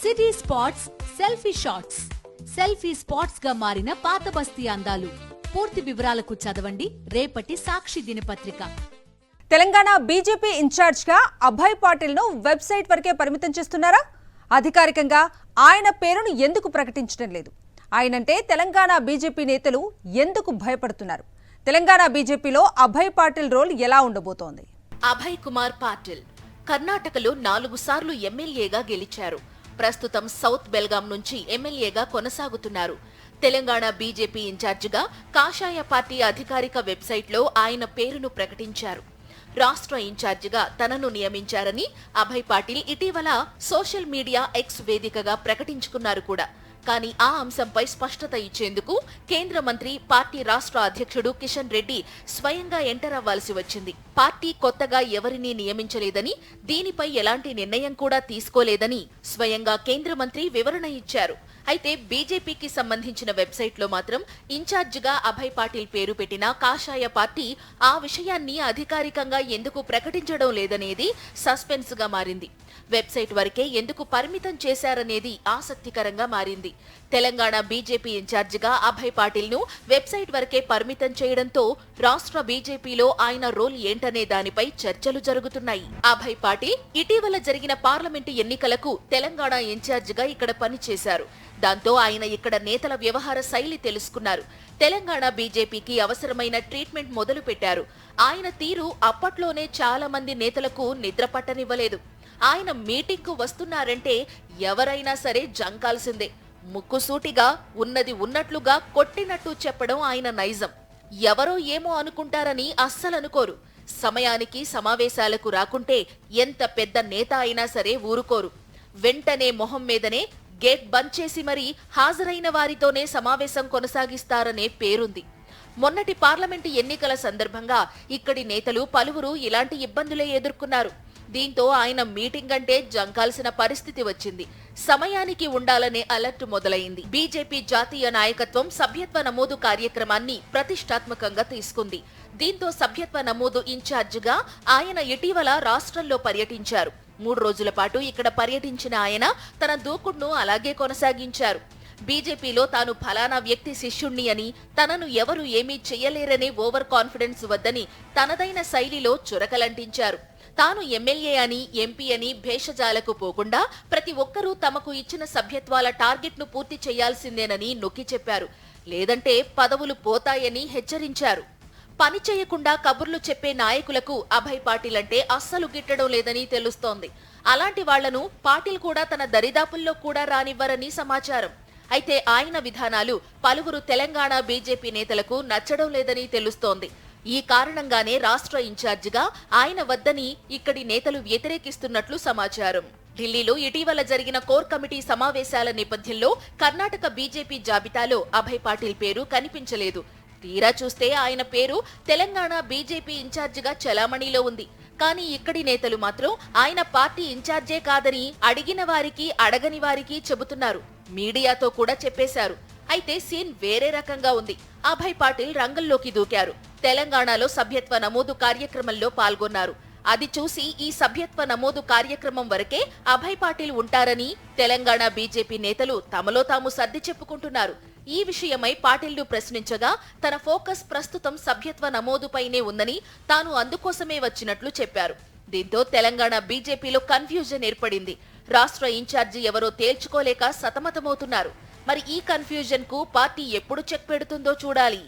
City spots selfie shots. Selfie spots గా మారిన పాత బస్తీ అందాలు. పూర్తి వివరాలకు చదవండి రేపటి సాక్షి దినపత్రిక. తెలంగాణ బీజేపీ ఇన్ఛార్జ్ గా అభయ్ పాటిల్ ను వెబ్సైట్ వరకే పరిమితం చేస్తున్నారా? అధికారికంగా ఆయన పేరును ఎందుకు ప్రకటించడం లేదు? ఆయనంటే తెలంగాణ బీజేపీ నేతలు ఎందుకు భయపడుతున్నారు? తెలంగాణ బీజేపీలో అభయ్ పాటిల్ రోల్ ఎలా ఉండబోతోంది? అభయ్ కుమార్ పాటిల్ కర్ణాటకలో 4 సార్లు ఎమ్మెల్యేగా గెలిచారు. ప్రస్తుతం సౌత్ బెల్గాం నుంచి ఎమ్మెల్యేగా కొనసాగుతున్నారు. తెలంగాణ బీజేపీ ఇన్ఛార్జిగా కాషాయ పార్టీ అధికారిక వెబ్సైట్లో ఆయన పేరును ప్రకటించారు. రాష్ట్ర ఇన్ఛార్జిగా తనను నియమించారని అభయ్ పాటిల్ ఇటీవల సోషల్ మీడియా ఎక్స్ వేదికగా ప్రకటించుకున్నారు కూడా. కానీ ఆ అంశంపై స్పష్టత ఇచ్చేందుకు కేంద్ర మంత్రి, పార్టీ రాష్ట్ర అధ్యక్షుడు కిషన్ రెడ్డి స్వయంగా ఎంటర్ అవ్వాల్సి వచ్చింది. పార్టీ కొత్తగా ఎవరినీ నియమించలేదని, దీనిపై ఎలాంటి నిర్ణయం కూడా తీసుకోలేదని స్వయంగా కేంద్ర మంత్రి వివరణ ఇచ్చారు. అయితే బీజేపీకి సంబంధించిన వెబ్సైట్లో మాత్రం ఇన్ఛార్జిగా అభయ్ పాటిల్ పేరు పెట్టిన కాషాయ పార్టీ ఆ విషయాన్ని అధికారికంగా ఎందుకు ప్రకటించడం లేదనేది సస్పెన్స్ గా మారింది. వెబ్సైట్ వరకే ఎందుకు పరిమితం చేశారనేది ఆసక్తికరంగా మారింది. తెలంగాణ బీజేపీ ఇన్ఛార్జిగా అభయ్ పాటిల్ ను వెబ్సైట్ వరకే పరిమితం చేయడంతో రాష్ట్ర బీజేపీలో ఆయన రోల్ ఏంటనే దానిపై చర్చలు జరుగుతున్నాయి. అభయ్ పాటిల్ ఇటీవల జరిగిన పార్లమెంటు ఎన్నికలకు తెలంగాణ ఇన్ఛార్జిగా ఇక్కడ పనిచేశారు. దాంతో ఆయన ఇక్కడ నేతల వ్యవహార శైలి తెలుసుకున్నారు. తెలంగాణ బీజేపీకి అవసరమైన ట్రీట్మెంట్ మొదలు పెట్టారు. ఆయన తీరు అప్పట్లోనే చాలా మంది నేతలకు నిద్ర పట్టనివ్వలేదు. ఆయన మీటింగ్కు వస్తున్నారంటే ఎవరైనా సరే జంకాల్సిందే. ముక్కుసూటిగా ఉన్నది ఉన్నట్లుగా కొట్టినట్టు చెప్పడం ఆయన నైజం. ఎవరో ఏమో అనుకుంటారని అస్సలనుకోరు. సమయానికి సమావేశాలకు రాకుంటే ఎంత పెద్ద నేత అయినా సరే ఊరుకోరు. వెంటనే మొహం మీదనే గేట్ బంద్ చేసి మరీ హాజరైన వారితోనే సమావేశం కొనసాగిస్తారనే పేరుంది. మొన్నటి పార్లమెంటు ఎన్నికల సందర్భంగా ఇక్కడి నేతలు పలువురు ఇలాంటి ఇబ్బందులే ఎదుర్కొన్నారు. దీంతో ఆయన మీటింగ్ అంటే జంకాల్సిన పరిస్థితి వచ్చింది. సమయానికి ఉండాలనే అలర్ట్ మొదలైంది. బీజేపీ జాతీయ నాయకత్వం సభ్యత్వ నమోదు కార్యక్రమాన్ని ప్రతిష్టాత్మకంగా తీసుకుంది. దీంతో సభ్యత్వ నమోదు ఇన్ఛార్జిగా ఆయన ఇటీవల రాష్ట్రంలో పర్యటించారు. 3 రోజుల పాటు ఇక్కడ పర్యటించిన ఆయన తన దూకుడును అలాగే కొనసాగించారు. బీజేపీలో తాను ఫలానా వ్యక్తి శిష్యుణ్ణి అని, తనను ఎవరు ఏమీ చెయ్యలేరనే ఓవర్ కాన్ఫిడెన్స్ వద్దని తనదైన శైలిలో చురకలంటించారు. తాను ఎమ్మెల్యే అని, ఎంపీ అని భేషజాలకు పోకుండా ప్రతి ఒక్కరూ తమకు ఇచ్చిన సభ్యత్వాల టార్గెట్ను పూర్తి చేయాల్సిందేనని నొక్కి చెప్పారు. లేదంటే పదవులు పోతాయని హెచ్చరించారు. పని చేయకుండా కబుర్లు చెప్పే నాయకులకు అభయ్ పాటిల్ అంటే అస్సలు గిట్టడం లేదని తెలుస్తోంది. అలాంటి వాళ్లను పాటిల్ కూడా తన దరిదాపుల్లో కూడా రానివ్వరని సమాచారం. అయితే ఆయన విధానాలు పలువురు తెలంగాణ బీజేపీ నేతలకు నచ్చడం లేదని తెలుస్తోంది. ఈ కారణంగానే రాష్ట్ర ఇన్ఛార్జిగా ఆయన వద్దని ఇక్కడి నేతలు వ్యతిరేకిస్తున్నట్లు సమాచారం. ఢిల్లీలో ఇటీవల జరిగిన కోర్ కమిటీ సమావేశాల నేపథ్యంలో కర్ణాటక బీజేపీ జాబితాలో అభయ్ పాటిల్ పేరు కనిపించలేదు. తీరా చూస్తే ఆయన పేరు తెలంగాణ బీజేపీ ఇన్ఛార్జిగా చలామణిలో ఉంది. కానీ ఇక్కడి నేతలు మాత్రం ఆయన పార్టీ ఇన్ఛార్జే కాదని అడిగిన వారికి, అడగని వారికి చెబుతున్నారు. మీడియాతో కూడా చెప్పేశారు. అయితే సీన్ వేరే రకంగా ఉంది. అభయ్ పాటిల్ రంగంలోకి దూకారు. తెలంగాణలో సభ్యత్వ నమోదు కార్యక్రమంలో పాల్గొన్నారు. అది చూసి ఈ సభ్యత్వ నమోదు కార్యక్రమం వరకే అభయ్ పాటిల్ ఉంటారని తెలంగాణ బీజేపీ నేతలు తమలో తాము సర్ది చెప్పుకుంటున్నారు. ఈ విషయమై పాటిల్ను ప్రశ్నించగా తన ఫోకస్ ప్రస్తుతం సభ్యత్వ నమోదుపైనే ఉందని, తాను అందుకోసమే వచ్చినట్లు చెప్పారు. దీంతో తెలంగాణ బీజేపీలో కన్ఫ్యూజన్ ఏర్పడింది. రాష్ట్ర ఇన్ఛార్జి ఎవరో తేల్చుకోలేక సతమతమవుతున్నారు. మరి ఈ కన్ఫ్యూజన్ కు పార్టీ ఎప్పుడు చెక్ పెడుతుందో చూడాలి.